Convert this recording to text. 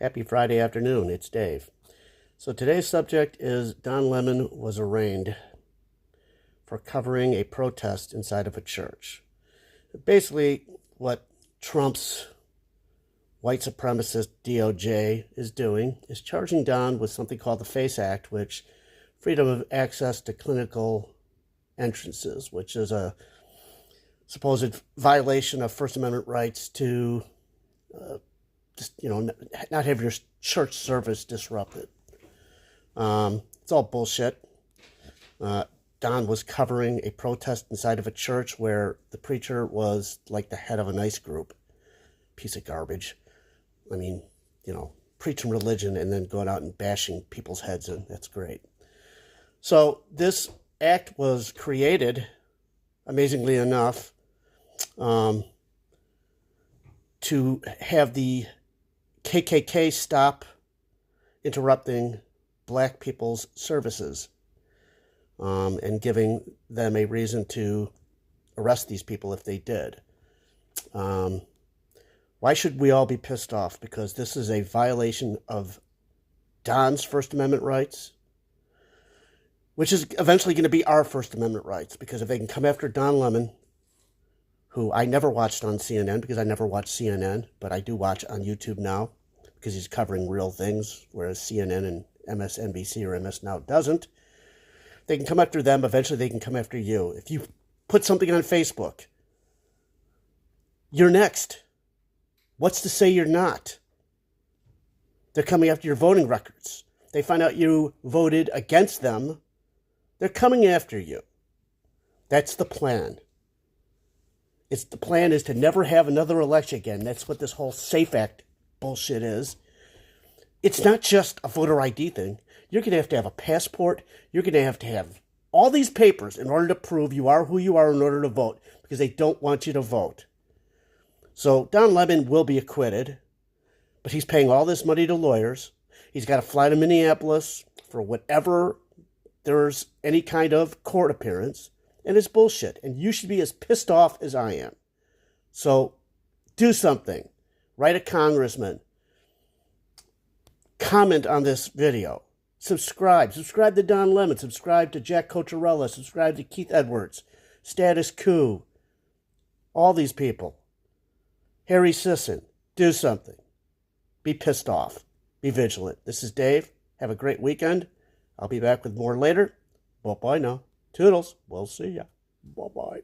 Happy Friday afternoon. It's Dave. So today's subject is Don Lemon was arraigned for covering a protest inside of a church. Basically, what Trump's white supremacist DOJ is doing is charging Don with something called the FACE Act, which freedom of access to clinical entrances, which is a supposed violation of First Amendment rights to not have your church service disrupted. It's all bullshit. Don was covering a protest inside of a church where the preacher was like the head of a nice group. Piece of garbage. I mean, preaching religion and then going out and bashing people's heads in. That's great. So this act was created, amazingly enough, to have the KKK stop interrupting black people's services and giving them a reason to arrest these people if they did. Why should we all be pissed off? Because this is a violation of Don's First Amendment rights, which is eventually going to be our First Amendment rights, because if they can come after Don Lemon, who I never watched on CNN because I never watched CNN, but I do watch on YouTube now because he's covering real things, whereas CNN and MSNBC or MS Now doesn't. They can come after them. Eventually, they can come after you. If you put something on Facebook, you're next. What's to say you're not? They're coming after your voting records. They find out you voted against them. They're coming after you. That's the plan. The plan is to never have another election again. That's what this whole SAFE Act bullshit is. It's not just a voter ID thing. You're going to have a passport. You're going to have all these papers in order to prove you are who you are in order to vote, because they don't want you to vote. So Don Lemon will be acquitted, but he's paying all this money to lawyers. He's got to fly to Minneapolis for whatever there's any kind of court appearance. And it's bullshit. And you should be as pissed off as I am. So do something. Write a congressman. Comment on this video. Subscribe. Subscribe to Don Lemon. Subscribe to Jack Cocherella. Subscribe to Keith Edwards. Status Coup. All these people. Harry Sisson. Do something. Be pissed off. Be vigilant. This is Dave. Have a great weekend. I'll be back with more later. Bye-bye now. Toodles. We'll see ya. Bye-bye.